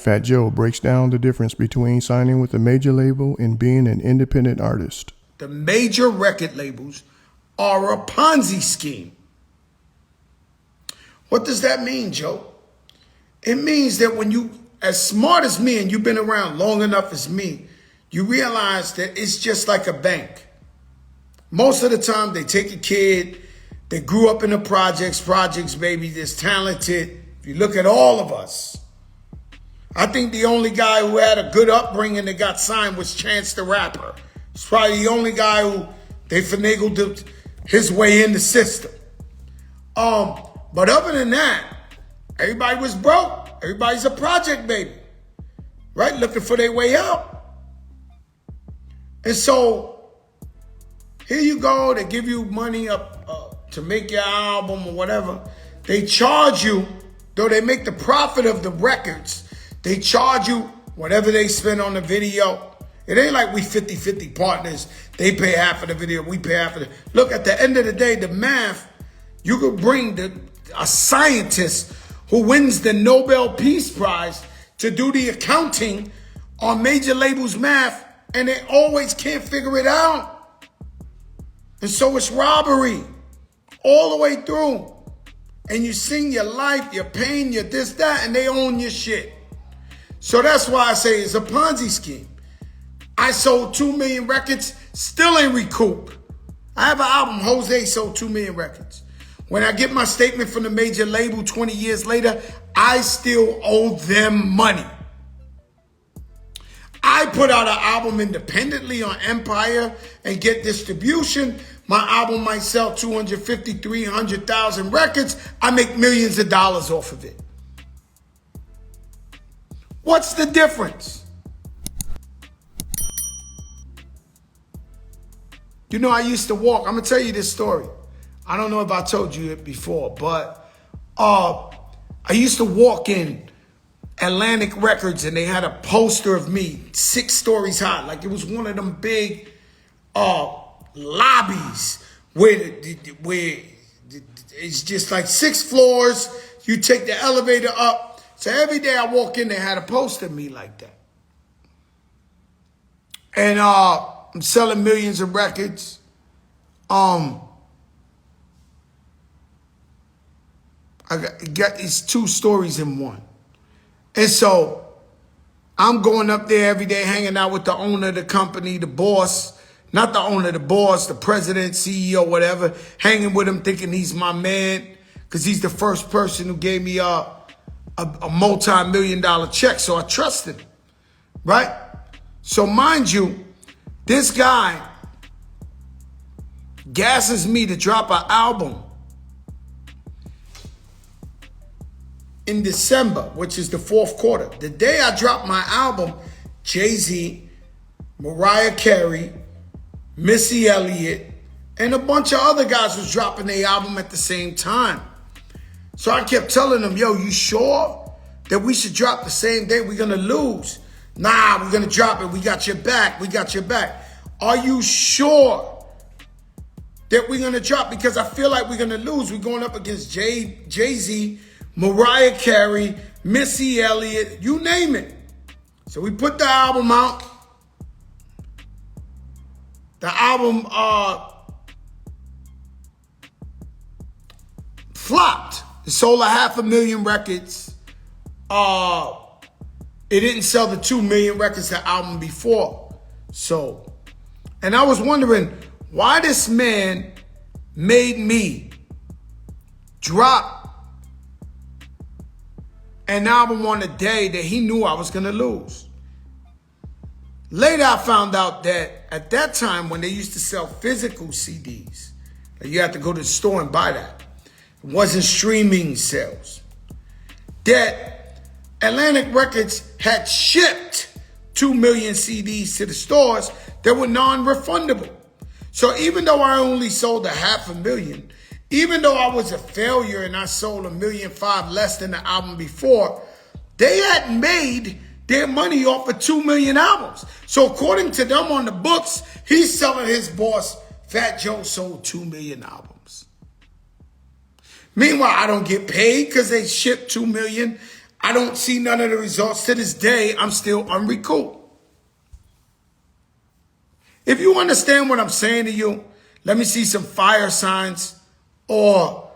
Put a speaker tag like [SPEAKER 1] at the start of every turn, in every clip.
[SPEAKER 1] Fat Joe breaks down the difference between signing with a major label and being an independent artist.
[SPEAKER 2] The major record labels are a Ponzi scheme. What does that mean, Joe? It means that when you, as smart as me, and you've been around long enough as me, you realize that it's just like a bank. Most of the time, they take a kid, they grew up in the projects, baby, that's talented. If you look at all of us, I think the only guy who had a good upbringing that got signed was Chance the Rapper. He's probably the only guy who they finagled his way in the system. But other than that, everybody was broke. Everybody's a project baby, right? Looking for their way out. And so here you go. They give you money up to make your album or whatever. They charge you, though they make the profit of the records, they charge you whatever they spend on the video. It ain't like we 50-50 partners. They pay half of the video, we pay half of it. Look, at the end of the day, the math, you could bring a scientist who wins the Nobel Peace Prize to do the accounting on major labels' math, and they always can't figure it out. And so it's robbery all the way through. And you sing your life, your pain, your this, that, and they own your shit. So that's why I say it's a Ponzi scheme. I sold 2 million records, still ain't recouped. I have an album, Jose sold 2 million records. When I get my statement from the major label 20 years later, I still owe them money. I put out an album independently on Empire and get distribution. My album might sell 250, 300,000 records. I make millions of dollars off of it. What's the difference? You know, I used to walk. I'm going to tell you this story. I don't know if I told you it before, but I used to walk in Atlantic Records and they had a poster of me 6 stories high. Like it was one of them big lobbies where it's just like 6 floors. You take the elevator up. So every day I walk in, they had a poster of me like that. And I'm selling millions of records. I got these 2 stories in one. And so I'm going up there every day, hanging out with the owner of the company, the boss, not the owner, the boss, the president, CEO, whatever, hanging with him, thinking he's my man, because he's the first person who gave me a multi-million-dollar check. So I trusted him, right? So mind you, this guy gasses me to drop an album in December, which is the 4th quarter. The day I dropped my album, Jay-Z, Mariah Carey, Missy Elliott, and a bunch of other guys was dropping their album at the same time. So I kept telling them, yo, you sure that we should drop the same day? We're gonna lose. Nah, we're gonna drop it. We got your back. We got your back. Are you sure that we're gonna drop? Because I feel like we're gonna lose. We're going up against Jay-Z, Mariah Carey, Missy Elliott, you name it. So we put the album out. The album flopped. It sold 500,000 records. It didn't sell the 2 million records the album before. So, and I was wondering why this man made me drop an album on the day that he knew I was going to lose. Later, I found out that at that time, when they used to sell physical CDs, you had to go to the store and buy that. It wasn't streaming sales. That Atlantic Records had shipped 2 million CDs to the stores that were non-refundable. So even though I only sold 500,000, even though I was a failure and I sold 1.5 million less than the album before, they had made their money off of 2 million albums. So according to them on the books, he's selling his boss, Fat Joe, sold 2 million albums. Meanwhile, I don't get paid because they shipped 2 million. I don't see none of the results. To this day, I'm still unrecouped. If you understand what I'm saying to you, let me see some fire signs. Or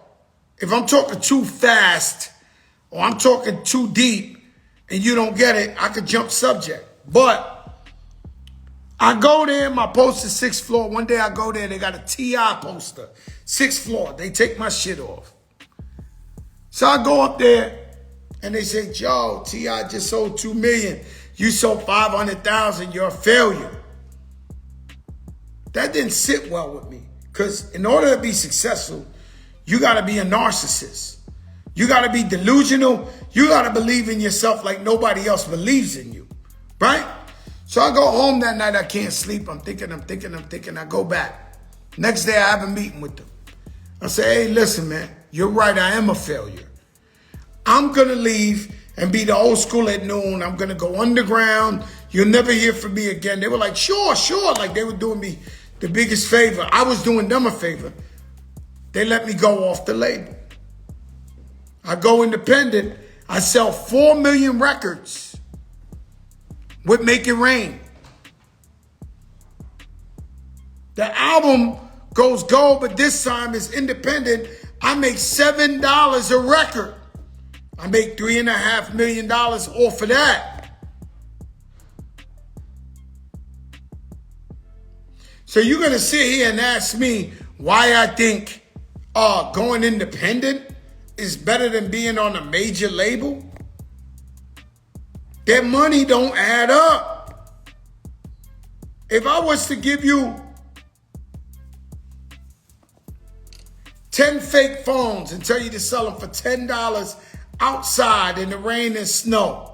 [SPEAKER 2] if I'm talking too fast or I'm talking too deep and you don't get it, I could jump subject. But I go there, my post is 6th floor. One day I go there, they got a T.I. poster, 6th floor. They take my shit off. So I go up there and they say, Joe, T.I. just sold $2 million. You sold 500,000, you're a failure. That didn't sit well with me. Because in order to be successful, you got to be a narcissist. You got to be delusional. You got to believe in yourself like nobody else believes in you. Right? So I go home that night. I can't sleep. I'm thinking. I go back. Next day, I have a meeting with them. I say, hey, listen, man, you're right. I am a failure. I'm going to leave and be the old school at noon. I'm going to go underground. You'll never hear from me again. They were like, sure. Like they were doing me the biggest favor. I was doing them a favor. They let me go off the label. I go independent. I sell 4 million records with Make It Rain. The album goes gold, but this time it's independent. I make $7 a record. I make $3.5 million off of that. So you're going to sit here and ask me why I think going independent is better than being on a major label? That money don't add up. If I was to give you 10 fake phones and tell you to sell them for $10 outside in the rain and snow,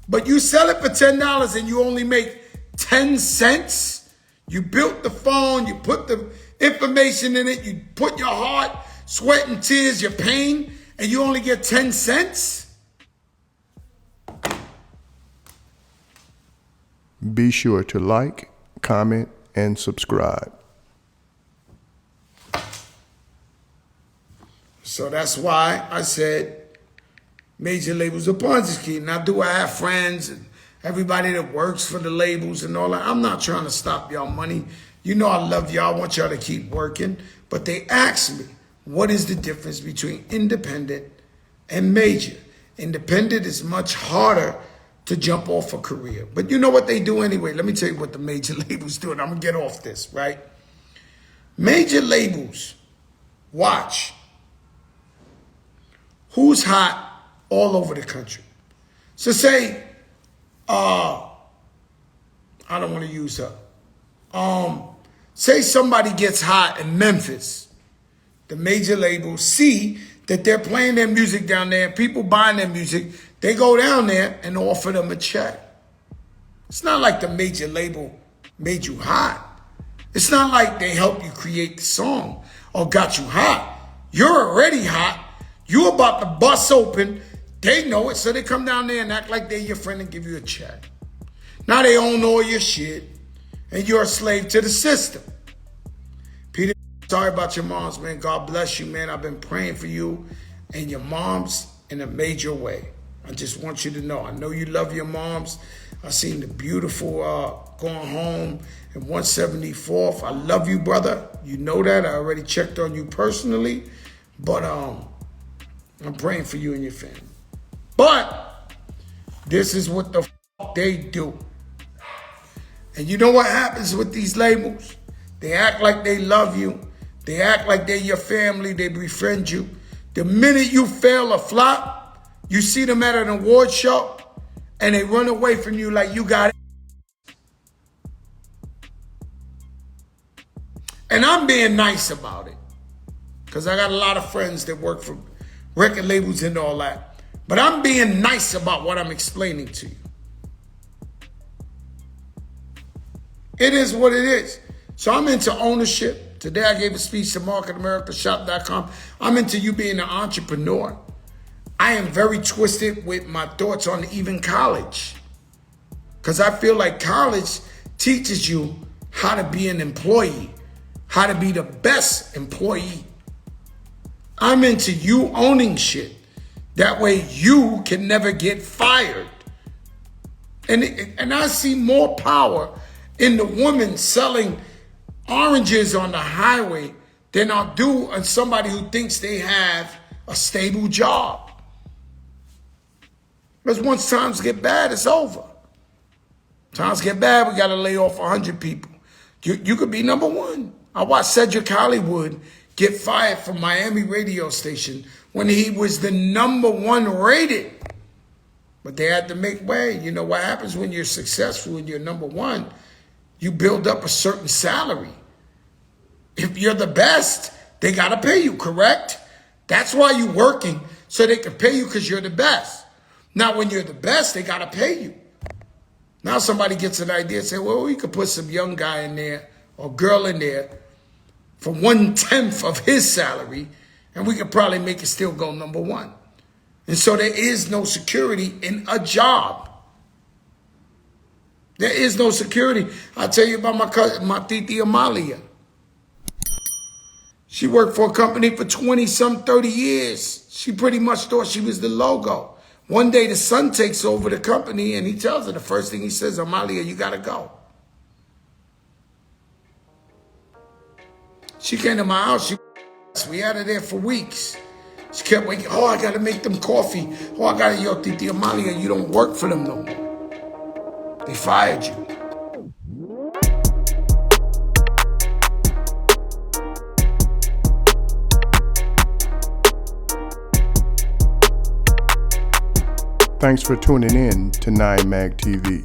[SPEAKER 2] but you sell it for $10 and you only make 10 cents, you built the phone, you put the information in it, you put your heart, sweat and tears, your pain, and you only get 10 cents?
[SPEAKER 1] Be sure to like, comment, and subscribe.
[SPEAKER 2] So that's why I said major labels are Ponzi scheme. Now, do I have friends and everybody that works for the labels and all that? I'm not trying to stop y'all money. You know I love y'all. I want y'all to keep working. But they asked me, what is the difference between independent and major? Independent is much harder to jump off a career. But you know what they do anyway? Let me tell you what the major labels do, and I'm going to get off this, right? Major labels watch who's hot all over the country. So say, I don't want to use her. Say somebody gets hot in Memphis. The major labels see that they're playing their music down there, people buying their music. They go down there and offer them a check. It's not like the major label made you hot. It's not like they helped you create the song or got you hot. You're already hot. You're about to bust open. They know it, so they come down there and act like they're your friend and give you a check. Now they own all your shit, and you're a slave to the system. Peter, sorry about your moms, man. God bless you, man. I've been praying for you and your moms in a major way. I just want you to know. I know you love your moms. I seen the beautiful going home in 174th. I love you, brother. You know that. I already checked on you personally. But I'm praying for you and your family. But this is what the fuck they do. And you know what happens with these labels? They act like they love you. They act like they're your family. They befriend you. The minute you fail or flop, you see them at an award show, and they run away from you like you got it. And I'm being nice about it, because I got a lot of friends that work for record labels and all that. But I'm being nice about what I'm explaining to you. It is what it is. So I'm into ownership. Today I gave a speech to marketamerica.shop.com. I'm into you being an entrepreneur. I am very twisted with my thoughts on even college, because I feel like college teaches you how to be an employee, how to be the best employee. I'm into you owning shit. That way you can never get fired. And I see more power in the woman selling oranges on the highway than I do on somebody who thinks they have a stable job. Because once times get bad, it's over. Times get bad, we got to lay off 100 people. You could be number one. I watched Cedric Hollywood get fired from Miami radio station when he was the #1 rated. But they had to make way. You know what happens when you're successful and you're #1? You build up a certain salary. If you're the best, they got to pay you, correct? That's why you're working, so they can pay you because you're the best. Now, when you're the best, they got to pay you. Now somebody gets an idea and say, well, we could put some young guy in there or girl in there for 1/10 of his salary, and we could probably make it still go #1. And so there is no security in a job. There is no security. I'll tell you about my cousin, my titi Amalia. She worked for a company for 30 years. She pretty much thought she was the logo. One day the son takes over the company and he tells her, the first thing he says, Amalia, you gotta go. She came to my house. We had her there for weeks. She kept waking, oh, I gotta make them coffee. Oh, I gotta, yo, Titi Amalia, you don't work for them no more. They fired you.
[SPEAKER 1] Thanks for tuning in to 9 Mag TV.